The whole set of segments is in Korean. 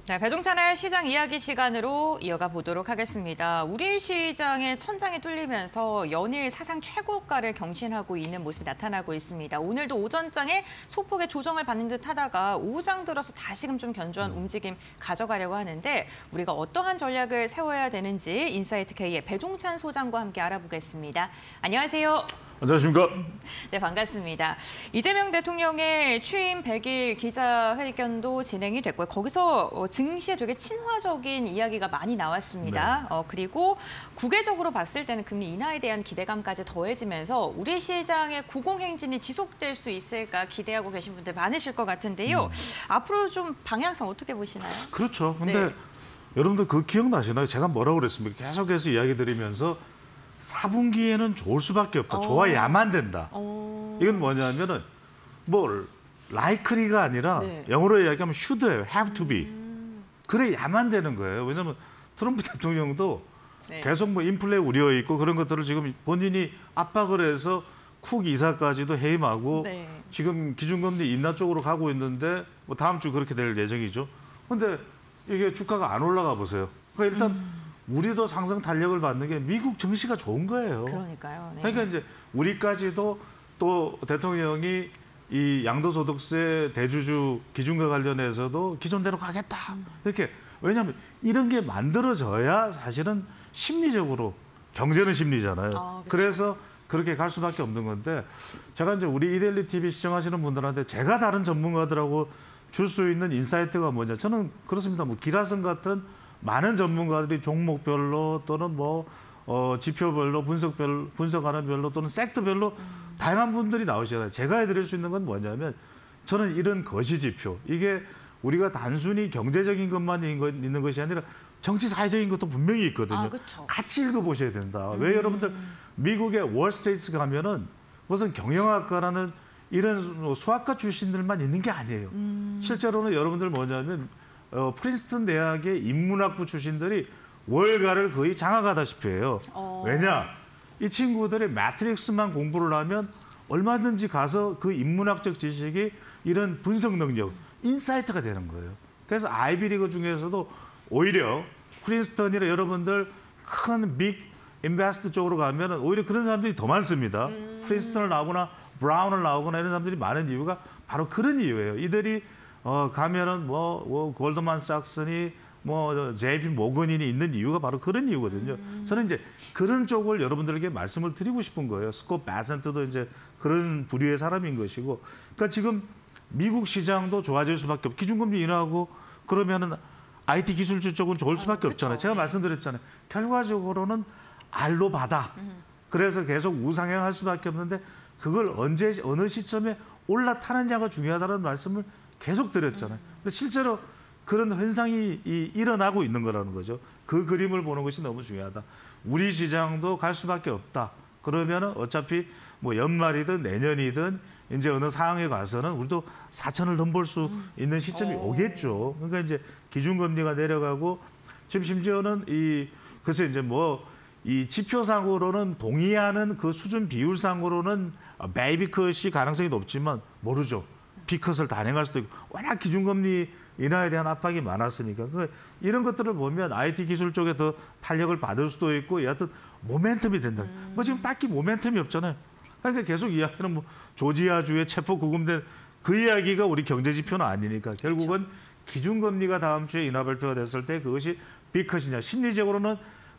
네, 배종찬의 시장 이야기 시간으로 이어가 보도록 하겠습니다. 우리 시장의 천장이 뚫리면서 연일 사상 최고가를 경신하고 있는 모습이 나타나고 있습니다. 오늘도 오전장에 소폭의 조정을 받는 듯 하다가 오후장 들어서 다시금 좀 견조한 움직임 가져가려고 하는데 우리가 어떠한 전략을 세워야 되는지 인사이트K의 배종찬 소장과 함께 알아보겠습니다. 안녕하세요. 안녕하십니까? 네, 반갑습니다. 이재명 대통령의 취임 100일 기자회견도 진행이 됐고요. 거기서 증시에 되게 친화적인 이야기가 많이 나왔습니다. 네. 그리고 국외적으로 봤을 때는 금리 인하에 대한 기대감까지 더해지면서 우리 시장의 고공행진이 지속될 수 있을까 기대하고 계신 분들 많으실 것 같은데요. 앞으로 좀 방향성 어떻게 보시나요? 그렇죠. 근데 여러분들 그 기억나시나요? 제가 뭐라고 그랬습니까? 계속해서 이야기 드리면서 4분기에는 좋을 수밖에 없다. 좋아야만 된다. 이건 뭐냐면은 뭐 likely가 아니라 영어로 이야기하면 should예요. have to be. 그래야만 되는 거예요. 왜냐하면 트럼프 대통령도 계속 뭐 인플레 우려 있고 그런 것들을 지금 본인이 압박을 해서 쿡 이사까지도 해임하고 지금 기준금리 인하 쪽으로 가고 있는데 뭐 다음 주 그렇게 될 예정이죠. 근데 이게 주가가 안 올라가 보세요. 그러니까 일단 우리도 상승 탄력을 받는 게 미국 증시가 좋은 거예요. 그러니까요. 네. 그러니까 이제 우리까지도 또 대통령이 이 양도소득세 대주주 기준과 관련해서도 기존대로 가겠다. 이렇게 왜냐하면 이런 게 만들어져야 사실은 심리적으로 경제는 심리잖아요. 그렇죠. 그래서 그렇게 갈 수밖에 없는 건데 제가 이제 우리 이데일리 TV 시청하시는 분들한테 제가 다른 전문가들하고 줄 수 있는 인사이트가 뭐냐. 저는 그렇습니다. 뭐 기라성 같은 많은 전문가들이 종목별로 또는 뭐 지표별로 분석하는 별로 또는 섹터별로 다양한 분들이 나오시잖아요. 제가 해드릴 수 있는 건 뭐냐면 저는 이런 거시지표 이게 우리가 단순히 경제적인 것만 있는 것이 아니라 정치 사회적인 것도 분명히 있거든요. 그렇죠. 같이 읽어보셔야 된다. 왜 여러분들 미국의 월스트리트 가면은 무슨 경영학과라는 이런 수학과 출신들만 있는 게 아니에요. 실제로는 여러분들 뭐냐면 프린스턴 대학의 인문학부 출신들이 월가를 거의 장악하다시피 해요. 왜냐? 이 친구들이 매트릭스만 공부를 하면 얼마든지 가서 그 인문학적 지식이 이런 분석 능력, 인사이트가 되는 거예요. 그래서 아이비리그 중에서도 오히려 프린스턴이나 여러분들 큰 빅 인베스트 쪽으로 가면 오히려 그런 사람들이 더 많습니다. 프린스턴을 나오거나 브라운을 나오거나 이런 사람들이 많은 이유가 바로 그런 이유예요. 이들이 가면은 뭐 골드만삭스니 뭐 JP 모건이 있는 이유가 바로 그런 이유거든요. 저는 이제 그런 쪽을 여러분들에게 말씀을 드리고 싶은 거예요. 스콧 베센트도 이제 그런 부류의 사람인 것이고, 그러니까 지금 미국 시장도 좋아질 수밖에 없고 기준금리 인하하고 그러면은 IT 기술주 쪽은 좋을 수밖에 없잖아요. 제가 말씀드렸잖아요. 결과적으로는 알로 받아. 그래서 계속 우상향할 수밖에 없는데 그걸 언제 어느 시점에 올라타느냐가 중요하다는 말씀을 계속 드렸잖아요. 근데 실제로 그런 현상이 일어나고 있는 거라는 거죠. 그 그림을 보는 것이 너무 중요하다. 우리 시장도 갈 수밖에 없다. 그러면 어차피 뭐 연말이든 내년이든 이제 어느 상황에 가서는 우리도 4천을 넘볼 수 있는 시점이 오겠죠. 그러니까 이제 기준금리가 내려가고 지금 심지어는 글쎄 이제 뭐 이 지표상으로는 동의하는 그 수준 비율상으로는 베이비컷이 가능성이 높지만 모르죠. B컷을 단행할 수도 있고 워낙 기준금리 인하에 대한 압박이 많았으니까 이런 것들을 보면 IT 기술 쪽에 더 탄력을 받을 수도 있고 여하튼 모멘텀이 된다. 뭐 지금 딱히 모멘텀이 없잖아요. 그러니까 계속 이야기는 뭐 조지아주에 체포 구금된 그 이야기가 우리 경제 지표는 아니니까 결국은 기준금리가 다음 주에 인하 발표가 됐을 때 그것이 B컷이냐. 심리적으로는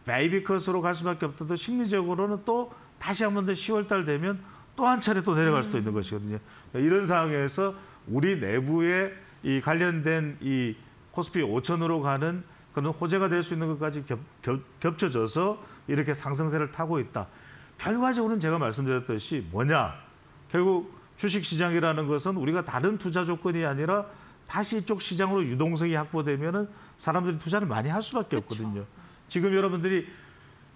베이비컷으로 갈 수밖에 없어도 심리적으로는 또 다시 한 번 더 10월 달 되면 또 한 차례 또 내려갈 수도 있는 것이거든요. 이런 상황에서 우리 내부에 이 관련된 이 코스피 5천으로 가는 그런 호재가 될 수 있는 것까지 겹쳐져서 이렇게 상승세를 타고 있다. 결과적으로는 제가 말씀드렸듯이 뭐냐. 결국 주식시장이라는 것은 우리가 다른 투자 조건이 아니라 다시 이쪽 시장으로 유동성이 확보되면은 사람들이 투자를 많이 할 수밖에 없거든요. 지금 여러분들이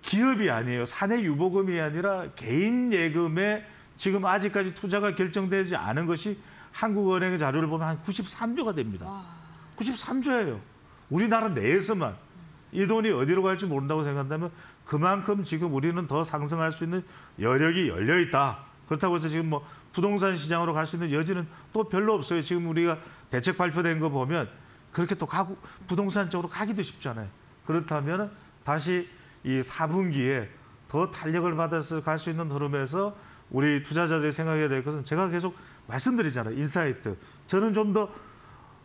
기업이 아니에요. 사내 유보금이 아니라 개인 예금에 지금 아직까지 투자가 결정되지 않은 것이 한국은행의 자료를 보면 한 93조가 됩니다. 93조예요. 우리나라 내에서만. 이 돈이 어디로 갈지 모른다고 생각한다면 그만큼 지금 우리는 더 상승할 수 있는 여력이 열려 있다. 그렇다고 해서 지금 뭐 부동산 시장으로 갈 수 있는 여지는 또 별로 없어요. 지금 우리가 대책 발표된 거 보면 그렇게 또 가고 부동산 쪽으로 가기도 쉽잖아요. 그렇다면 다시 이 4분기에 더 탄력을 받아서 갈 수 있는 흐름에서 우리 투자자들이 생각해야 될 것은 제가 계속 말씀드리잖아요. 인사이트. 저는 좀 더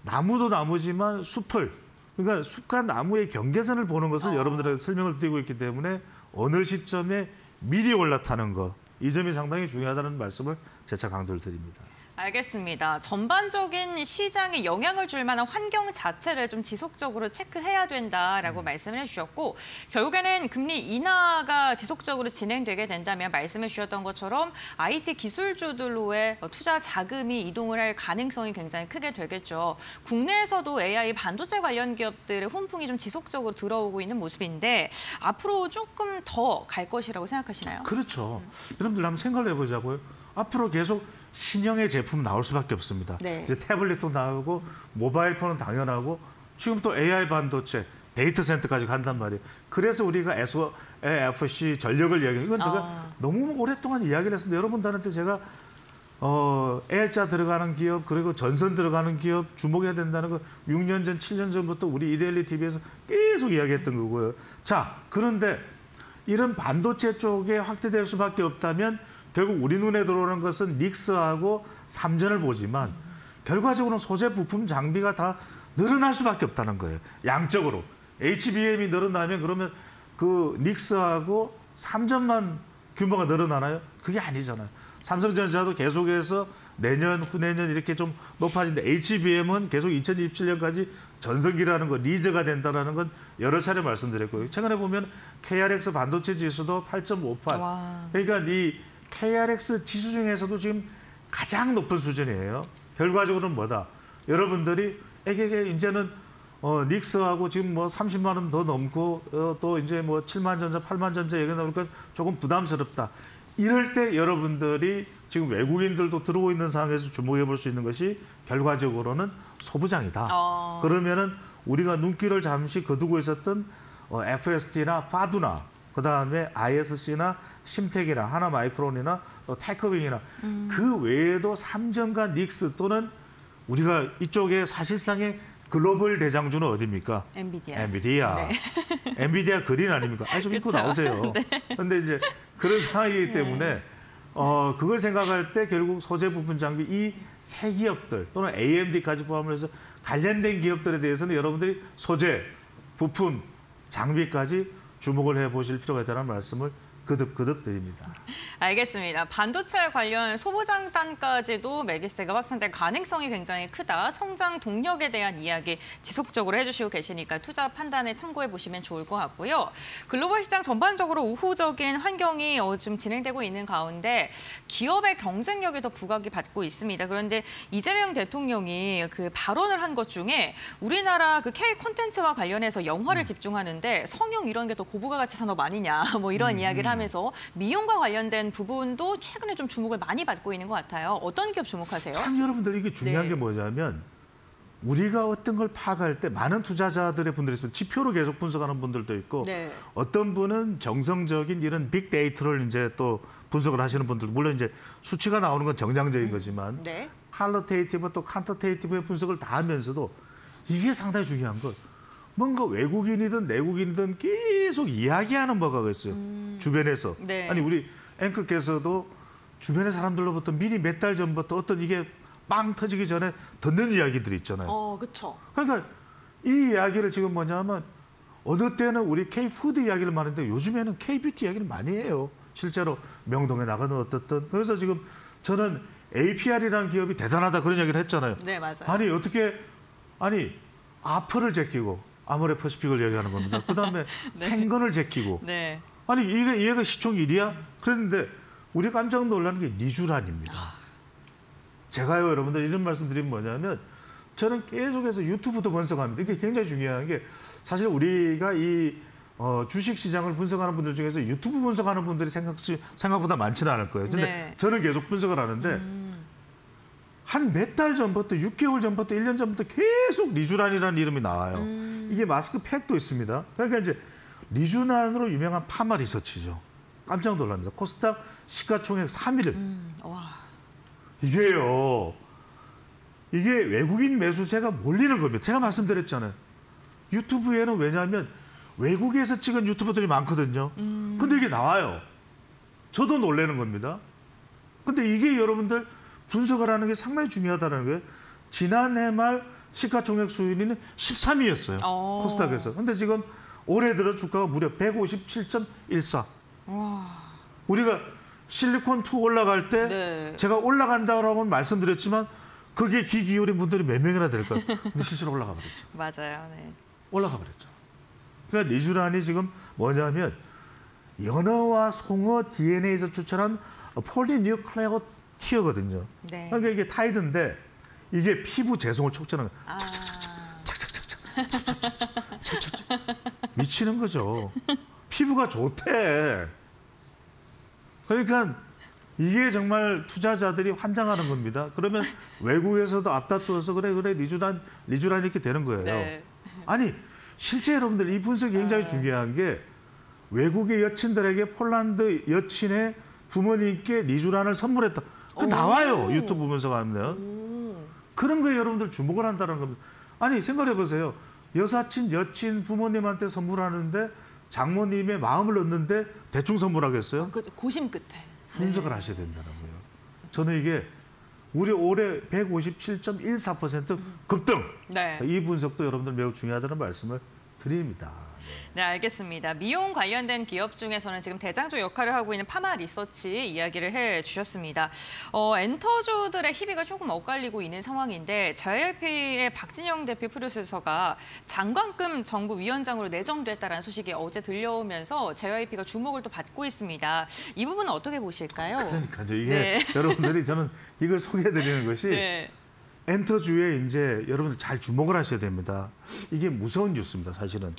나무도 나무지만 숲을, 그러니까 숲과 나무의 경계선을 보는 것을 여러분들에게 설명을 드리고 있기 때문에 어느 시점에 미리 올라타는 것, 이 점이 상당히 중요하다는 말씀을 재차 강조를 드립니다. 알겠습니다. 전반적인 시장에 영향을 줄 만한 환경 자체를 좀 지속적으로 체크해야 된다라고 말씀을 해주셨고, 결국에는 금리 인하가 지속적으로 진행되게 된다면 말씀해 주셨던 것처럼 IT 기술주들로의 투자 자금이 이동을 할 가능성이 굉장히 크게 되겠죠. 국내에서도 AI 반도체 관련 기업들의 훈풍이 좀 지속적으로 들어오고 있는 모습인데 앞으로 조금 더 갈 것이라고 생각하시나요? 그렇죠. 여러분들 한번 생각을 해보자고요. 앞으로 계속 신형의 제품 나올 수밖에 없습니다. 네. 이제 태블릿도 나오고 모바일 폰은 당연하고 지금 또 AI 반도체, 데이터 센터까지 간단 말이에요. 그래서 우리가 SOFC 전력을 이야기해요. 이건 제가 너무 오랫동안 이야기를 했습니다. 여러분들한테 제가 L자 들어가는 기업, 그리고 전선 들어가는 기업 주목해야 된다는 거 6년 전, 7년 전부터 우리 이데일리 TV에서 계속 이야기했던 거고요. 자, 그런데 이런 반도체 쪽에 확대될 수밖에 없다면 결국 우리 눈에 들어오는 것은 닉스하고 삼전을 보지만 결과적으로는 소재 부품 장비가 다 늘어날 수밖에 없다는 거예요. 양적으로. HBM이 늘어나면 그러면 그 닉스하고 삼전만 규모가 늘어나나요? 그게 아니잖아요. 삼성전자도 계속해서 내년, 후내년 이렇게 좀 높아지는데 HBM은 계속 2027년까지 전성기라는 거, 리저가 된다는 건 여러 차례 말씀드렸고요. 최근에 보면 KRX 반도체 지수도 8.58. 그러니까 이 KRX 지수 중에서도 지금 가장 높은 수준이에요. 결과적으로는 뭐다? 여러분들이 에게게 이제는 닉스하고 지금 뭐 30만 원 더 넘고 또 이제 뭐 7만 전자, 8만 전자 얘기 나오니까 조금 부담스럽다. 이럴 때 여러분들이 지금 외국인들도 들어오고 있는 상황에서 주목해 볼 수 있는 것이 결과적으로는 소부장이다. 그러면은 우리가 눈길을 잠시 거두고 있었던 FST나 파두나 그다음에 ISC나 심텍이나 하나마이크론이나 또 테크윙이나 그 외에도 삼전과 닉스 또는 우리가 이쪽에 사실상의 글로벌 대장주는 어디입니까? 엔비디아. 네. 엔비디아 그린 아닙니까? 아니 좀 입고 나오세요. 그런데 네. 이제 그런 상황이기 때문에 그걸 생각할 때 결국 소재 부품 장비 이 세 기업들 또는 AMD까지 포함해서 관련된 기업들에 대해서는 여러분들이 소재, 부품, 장비까지 주목을 해보실 필요가 있다는 말씀을 거듭 드립니다. 알겠습니다. 반도체 관련 소부장단까지도 매기세가 확산될 가능성이 굉장히 크다. 성장 동력에 대한 이야기 지속적으로 해주시고 계시니까 투자 판단에 참고해 보시면 좋을 것 같고요. 글로벌 시장 전반적으로 우호적인 환경이 좀 진행되고 있는 가운데 기업의 경쟁력이 더 부각이 받고 있습니다. 그런데 이재명 대통령이 그 발언을 한 것 중에 우리나라 그 K 콘텐츠와 관련해서 영화를 집중하는데 성형 이런 게 더 고부가가치 산업 아니냐 뭐 이런 이야기를 하면서 미용과 관련된 부분도 최근에 좀 주목을 많이 받고 있는 것 같아요. 어떤 기업 주목하세요? 참 여러분들 이게 중요한 게 뭐냐면 우리가 어떤 걸 파악할 때 많은 투자자들의 분들이 있으면 지표로 계속 분석하는 분들도 있고 어떤 분은 정성적인 이런 빅데이터를 이제 또 분석을 하시는 분들 물론 이제 수치가 나오는 건 정량적인 거지만 퀄리테이티브 또 칸터테이티브의 분석을 다 하면서도 이게 상당히 중요한 것. 뭔가 외국인이든 내국인이든 계속 이야기하는 뭐가 있어요. 주변에서. 아니 우리 앵커께서도 주변의 사람들로부터 미리 몇 달 전부터 어떤 이게 빵 터지기 전에 듣는 이야기들이 있잖아요. 그렇죠. 그러니까 이 이야기를 지금 뭐냐면 어느 때는 우리 K-푸드 이야기를 많이 하는데 요즘에는 K-뷰티 이야기를 많이 해요. 실제로 명동에 나가는 어떻든. 그래서 지금 저는 APR이라는 기업이 대단하다 그런 이야기를 했잖아요. 네, 맞아요. 아니 어떻게 아플을 제끼고 아모레퍼시픽을 얘기하는 겁니다. 그다음에 생건을 제끼고. 아니 얘가 시총 1위야? 그랬는데 우리가 깜짝 놀라는 게 리쥬란입니다. 제가요 여러분들 이런 말씀 드리면 뭐냐면 저는 계속해서 유튜브도 분석합니다. 이게 굉장히 중요한 게 사실 우리가 이 주식시장을 분석하는 분들 중에서 유튜브 분석하는 분들이 생각보다 많지는 않을 거예요. 근데 저는 계속 분석을 하는데 한 몇 달 전부터 6개월 전부터 1년 전부터 계속 리쥬란이라는 이름이 나와요. 이게 마스크팩도 있습니다. 그러니까 이제 리쥬란으로 유명한 파마 리서치죠. 깜짝 놀랍니다. 코스닥 시가총액 3위를. 이게요. 이게 외국인 매수세가 몰리는 겁니다. 제가 말씀드렸잖아요. 유튜브에는 왜냐하면 외국에서 찍은 유튜버들이 많거든요. 근데 이게 나와요. 저도 놀라는 겁니다. 근데 이게 여러분들 분석을 하는 게 상당히 중요하다는 거예요. 지난해 말 시가총액 수준이 13위였어요. 코스닥에서. 근데 지금 올해 들어 주가가 무려 157.14. 우리가 실리콘2 올라갈 때 네. 제가 올라간다고 말씀드렸지만 그게 귀 기울인 분들이 몇 명이나 될까요? 근데 실제로 올라가 버렸죠. 맞아요. 네. 올라가 버렸죠. 그러니까 리쥬란이 지금 뭐냐면 연어와 송어 DNA에서 추출한 폴리뉴클레오 티어거든요. 네. 그러니까 이게 타이드인데 이게 피부 재성을 촉진하는 거예요. 아. 착착착착 미치는 거죠. 피부가 좋대. 그러니까 이게 정말 투자자들이 환장하는 겁니다. 그러면 외국에서도 앞다투어서 그래 리쥬란 이렇게 되는 거예요. 네. 아니 실제 여러분들 이 분석이 굉장히 중요한 게 외국의 여친들에게 폴란드 여친의 부모님께 리쥬란을 선물했다. 그 나와요. 유튜브 분석하면. 그런 거에 여러분들 주목을 한다는 겁니다. 아니 생각해 보세요. 여사친, 여친, 부모님한테 선물하는데 장모님의 마음을 얻는데 대충 선물하겠어요? 고심 끝에. 분석을 하셔야 된다는 거예요. 저는 이게 우리 올해 157.14% 급등. 네. 이 분석도 여러분들 매우 중요하다는 말씀을 드립니다. 네, 알겠습니다. 미용 관련된 기업 중에서는 지금 대장주 역할을 하고 있는 파마 리서치 이야기를 해주셨습니다. 엔터주들의 희비가 조금 엇갈리고 있는 상황인데 JYP의 박진영 대표 프로듀서가 장관급 정부위원장으로 내정됐다는 소식이 어제 들려오면서 JYP가 주목을 또 받고 있습니다. 이 부분은 어떻게 보실까요? 그러니까요. 이게 네. 여러분들이 저는 이걸 소개해드리는 것이 네. 엔터주에 이제 여러분들 잘 주목을 하셔야 됩니다. 이게 무서운 뉴스입니다, 사실은.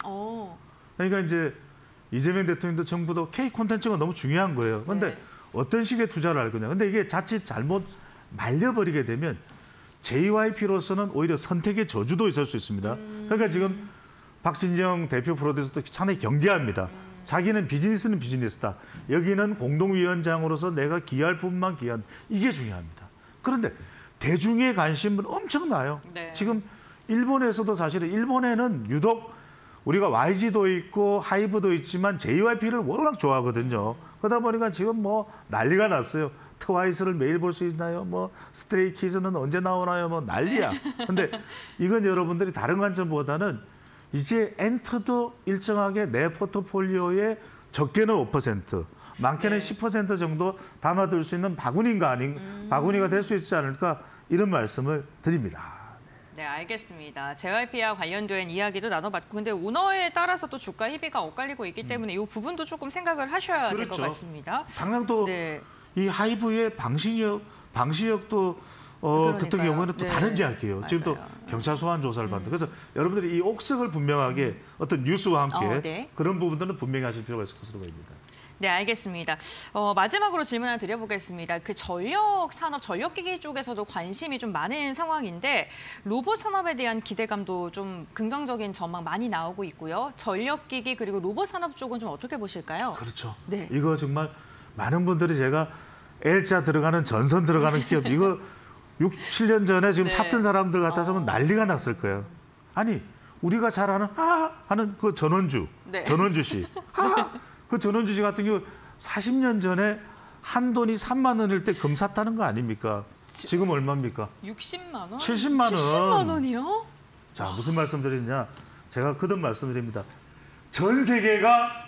그러니까 이제 이재명 대통령도 정부도 K 콘텐츠가 너무 중요한 거예요. 그런데 네. 어떤 식의 투자를 할 거냐. 근데 이게 자칫 잘못 말려버리게 되면 JYP로서는 오히려 선택의 저주도 있을 수 있습니다. 그러니까 지금 박진영 대표 프로듀서도 상당히 경계합니다. 자기는 비즈니스는 비즈니스다. 여기는 공동위원장으로서 내가 기여할 부분만 기여한 이게 중요합니다. 그런데 대중의 관심은 엄청나요. 네. 지금 일본에서도 사실은 일본에는 유독 우리가 YG도 있고 하이브도 있지만 JYP를 워낙 좋아하거든요. 그러다 보니까 지금 뭐 난리가 났어요. 트와이스를 매일 볼 수 있나요? 뭐 스트레이키즈는 언제 나오나요? 뭐 난리야. 근데 이건 여러분들이 다른 관점보다는 이제 엔터도 일정하게 내 포트폴리오에 적게는 5%, 많게는 10% 정도 담아둘 수 있는 바구니가 될 수 있지 않을까 이런 말씀을 드립니다. 네, 알겠습니다. JYP와 관련된 이야기도 나눠봤고, 근데 오너에 따라서 또 주가 희비가 엇갈리고 있기 때문에 이 부분도 조금 생각을 하셔야 될 것 그렇죠. 같습니다. 당장 또 이 하이브의 방시혁도 같은 경우는 또 다른 이야기예요. 맞아요. 지금 또 경찰 소환 조사를 받는다. 그래서 여러분들이 이 옥석을 분명하게 어떤 뉴스와 함께 네. 그런 부분들은 분명히 하실 필요가 있을 것으로 보입니다. 네, 알겠습니다. 마지막으로 질문 하나 드려보겠습니다. 그 전력 산업, 전력기기 쪽에서도 관심이 좀 많은 상황인데 로봇 산업에 대한 기대감도 좀 긍정적인 전망 많이 나오고 있고요. 전력기기 그리고 로봇 산업 쪽은 좀 어떻게 보실까요? 그렇죠. 네. 이거 정말 많은 분들이 제가 L자 들어가는 전선 들어가는 기업 이거 6, 7년 전에 지금 네. 샀던 사람들 같아서는 난리가 났을 거예요. 아니 우리가 잘 아는 하는 그 전원주 씨. 그 전원주 씨 같은 경우 40년 전에 한돈이 3만 원일 때 금 샀다는 거 아닙니까? 지금 얼마입니까? 60만 원? 70만 원. 70만 원이요? 자, 무슨 말씀드리냐? 제가 거듭 말씀드립니다. 전 세계가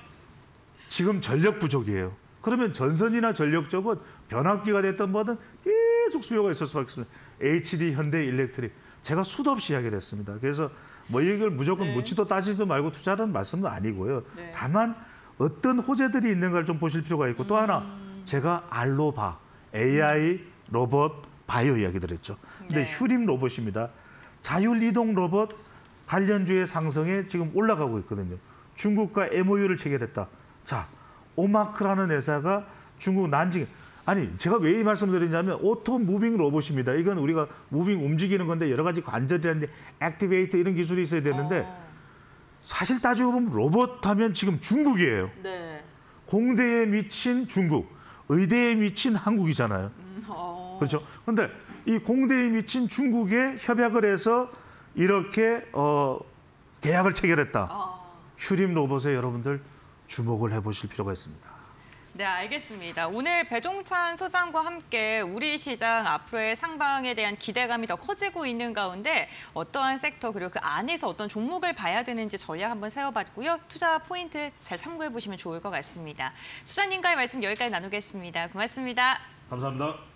지금 전력 부족이에요. 그러면 전선이나 전력 쪽은 변압기가 됐든 뭐든 계속 수요가 있을 수밖에 없습니다. HD, 현대, 일렉트릭. 제가 수도 없이 이야기를 했습니다. 그래서 뭐 이걸 무조건 묻지도 따지도 말고 투자라는 말씀은 아니고요. 다만 어떤 호재들이 있는가를 좀 보실 필요가 있고 또 하나 제가 알로바, AI, 로봇, 바이오 이야기들 했죠. 근데 휴림 로봇입니다. 자율이동 로봇 관련주의 상승에 지금 올라가고 있거든요. 중국과 MOU를 체결했다. 자, 오마크라는 회사가 중국 난징 아니 제가 왜 이 말씀을 드리냐면 오토 무빙 로봇입니다. 이건 우리가 무빙 움직이는 건데 여러 가지 관절이라는데 액티베이터 이런 기술이 있어야 되는데 사실 따지고 보면 로봇 하면 지금 중국이에요. 네. 공대에 미친 중국, 의대에 미친 한국이잖아요. 그렇죠. 그런데 이 공대에 미친 중국에 협약을 해서 이렇게 계약을 체결했다. 휴림 로봇에 여러분들 주목을 해보실 필요가 있습니다. 네, 알겠습니다. 오늘 배종찬 소장과 함께 우리 시장 앞으로의 상방에 대한 기대감이 더 커지고 있는 가운데 어떠한 섹터 그리고 그 안에서 어떤 종목을 봐야 되는지 전략 한번 세워봤고요. 투자 포인트 잘 참고해 보시면 좋을 것 같습니다. 소장님과의 말씀 여기까지 나누겠습니다. 고맙습니다. 감사합니다.